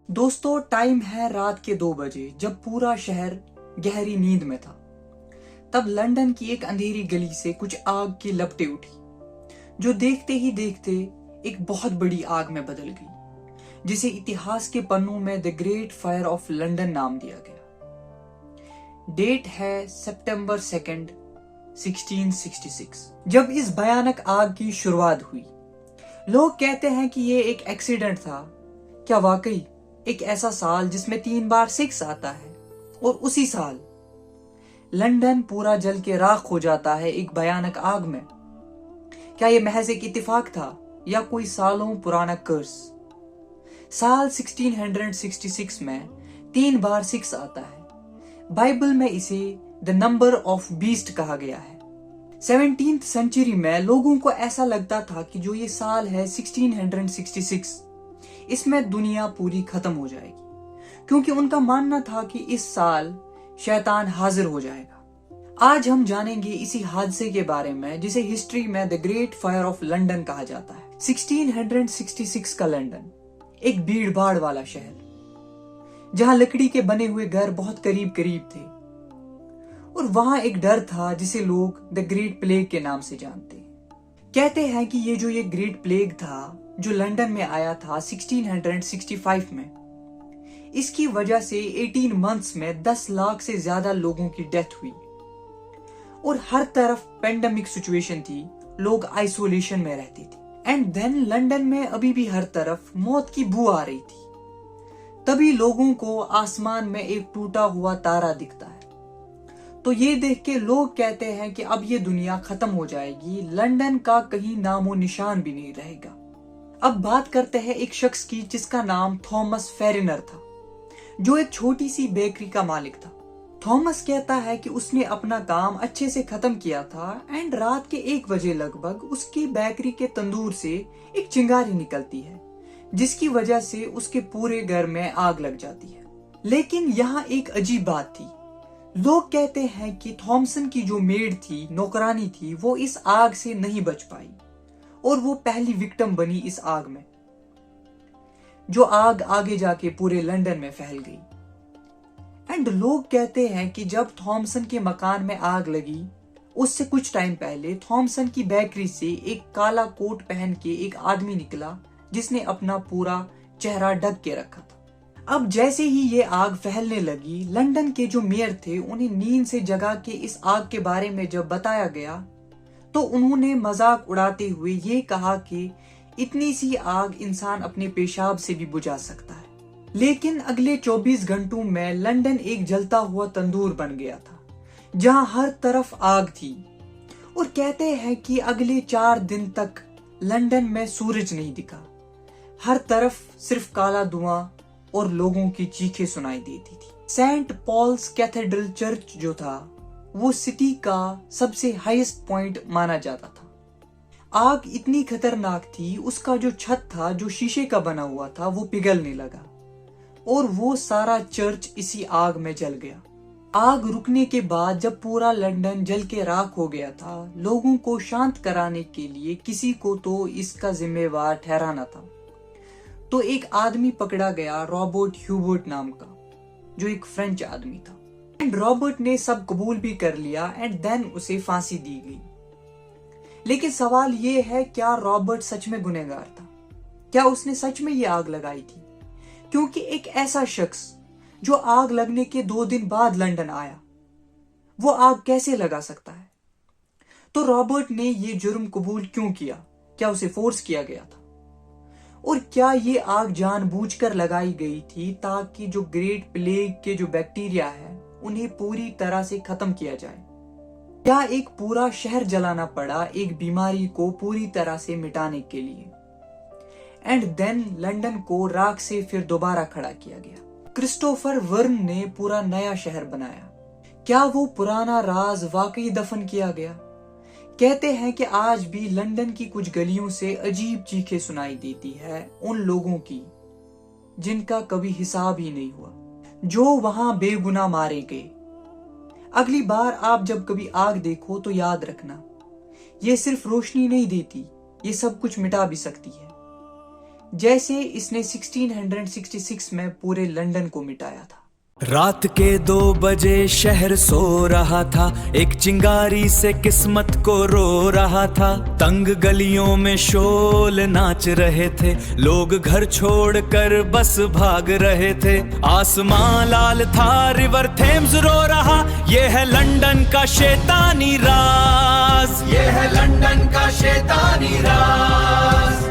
दोस्तों, टाइम है रात के 2 बजे, जब पूरा शहर गहरी नींद में था। तब लंदन की एक अंधेरी गली से कुछ आग की लपटें उठी, जो देखते ही देखते एक बहुत बड़ी आग में बदल गई, जिसे इतिहास के पन्नों में the great fire of London नाम दिया गया। डेट है सितंबर 2, 1666, जब इस भयानक आग की शुरुआत हुई। लोग कहते हैं कि यह एक एक्सीडेंट था। क्या वाकई एक ऐसा साल जिसमें 3 बार 6 आता है, और उसी साल लंदन पूरा जल के राख हो जाता है एक भयानक आग में? क्या यह महज एक इत्तेफाक था या कोई सालों पुराना कर्स? साल 1666 में 3 बार 6 आता है। बाइबल में इसे द नंबर ऑफ बीस्ट कहा गया है। 17th सेंचुरी में लोगों को ऐसा लगता था कि जो ये साल है 1666, इसमें दुनिया पूरी खत्म हो जाएगी, क्योंकि उनका मानना था कि इस साल शैतान हाजिर हो जाएगा। आज हम जानेंगे इसी हादसे के बारे में, जिसे हिस्ट्री में the great fire of London कहा जाता है। 1666 का लंदन एक भीड़ भाड़ वाला शहर, जहां लकड़ी के बने हुए घर बहुत करीब करीब थे, और वहां एक डर था जिसे लोग द ग्रेट प्लेग के नाम से जानते। कहते हैं कि ये ग्रेट प्लेग था जो लंदन में आया था 1665 में। इसकी वजह से 18 मंथ्स में 10 लाख से ज्यादा लोगों की डेथ हुई, और हर तरफ पेंडेमिक सिचुएशन थी। लोग आइसोलेशन में रहते थे। एंड देन लंदन में अभी भी हर तरफ मौत की बू आ रही थी। तभी लोगों को आसमान में एक टूटा हुआ तारा दिखता है। तो ये देख के लोग कहते हैं कि अब ये दुनिया खत्म हो जाएगी, लंदन का कहीं नामो निशान भी नहीं रहेगा। अब बात करते हैं एक शख्स की जिसका नाम थॉमस फेरिनर था, जो एक छोटी सी बेकरी का मालिक था। थॉमस कहता है कि उसने अपना काम अच्छे से खत्म किया था, एंड रात के 1 बजे लगभग उसकी बेकरी के तंदूर से एक चिंगारी निकलती है, जिसकी वजह से उसके पूरे घर में आग लग जाती है। लेकिन यहाँ एक अजीब बात थी। लोग कहते हैं कि थॉमसन की जो मेड थी, नौकरानी थी, वो इस आग से नहीं बच पाई, और वो पहली विक्टिम बनी इस आग में, जो आग आगे जाके पूरे लंदन में फैल गई। एंड लोग कहते हैं कि जब थॉमसन के मकान में आग लगी, उससे कुछ टाइम पहले थॉमसन की बेकरी से एक काला कोट पहन के एक आदमी निकला, जिसने अपना पूरा चेहरा ढक के रखा था। अब जैसे ही ये आग फैलने लगी, लंदन के जो मेयर थे, उन्हें नींद से जगा के इस आग के बारे में जब बताया गया, तो उन्होंने मजाक उड़ाते हुए ये कहा कि इतनी सी आग इंसान अपने पेशाब से भी बुझा सकता है। लेकिन अगले 24 घंटों में लंदन एक जलता हुआ तंदूर बन गया था, जहां हर तरफ आग थी। और कहते हैं कि अगले 4 दिन तक लंदन में सूरज नहीं दिखा। हर तरफ सिर्फ काला धुआं और लोगों की चीखें सुनाई देती थी। सेंट पॉल्स कैथेड्रल चर्च जो था, वो सिटी का सबसे हाईएस्ट पॉइंट माना जाता था। आग इतनी खतरनाक थी, उसका जो छत था, जो शीशे का बना हुआ था, वो पिघलने लगा, और वो सारा चर्च इसी आग में जल गया। आग रुकने के बाद जब पूरा लंदन जल के राख हो गया था, लोगों को शांत कराने के लिए किसी को तो इसका जिम्मेवार ठहराना था। तो एक आदमी पकड़ा गया, रॉबर्ट ह्यूबर्ट नाम का, जो एक फ्रेंच आदमी था। एंड रॉबर्ट ने सब कबूल भी कर लिया, एंड देन उसे फांसी दी गई। लेकिन सवाल ये है, क्या रॉबर्ट सच में गुनहगार था? क्या उसने सच में ये आग लगाई थी? क्योंकि एक ऐसा शख्स जो आग लगने के 2 दिन बाद लंदन आया, वो आग कैसे लगा सकता है? तो रॉबर्ट ने ये जुर्म कबूल क्यों किया? क्या उसे फोर्स किया गया था? और क्या ये आग जानबूझकर लगाई गई थी ताकि जो ग्रेट प्लेग के जो बैक्टीरिया है, उन्हें पूरी तरह से खत्म किया जाए? क्या एक पूरा शहर जलाना पड़ा एक बीमारी को पूरी तरह से मिटाने के लिए? एंड देन लंदन को राख से फिर दोबारा खड़ा किया गया। क्रिस्टोफर वर्न ने पूरा नया शहर बनाया। क्या वो पुराना राज वाकई दफन किया गया? कहते हैं कि आज भी लंदन की कुछ गलियों से अजीब चीखें सुनाई देती है उन लोगों की जिनका कभी हिसाब ही नहीं हुआ, जो वहां बेगुनाह मारे गए। अगली बार आप जब कभी आग देखो तो याद रखना, ये सिर्फ रोशनी नहीं देती, ये सब कुछ मिटा भी सकती है। जैसे इसने 1666 में पूरे लंदन को मिटाया था। रात के 2 बजे शहर सो रहा था, एक चिंगारी से किस्मत को रो रहा था। तंग गलियों में शोल नाच रहे थे, लोग घर छोड़कर बस भाग रहे थे। आसमां लाल था, रिवर थेम्स रो रहा, ये है लंदन का शैतानी राज, ये है लंदन का शैतानी राज।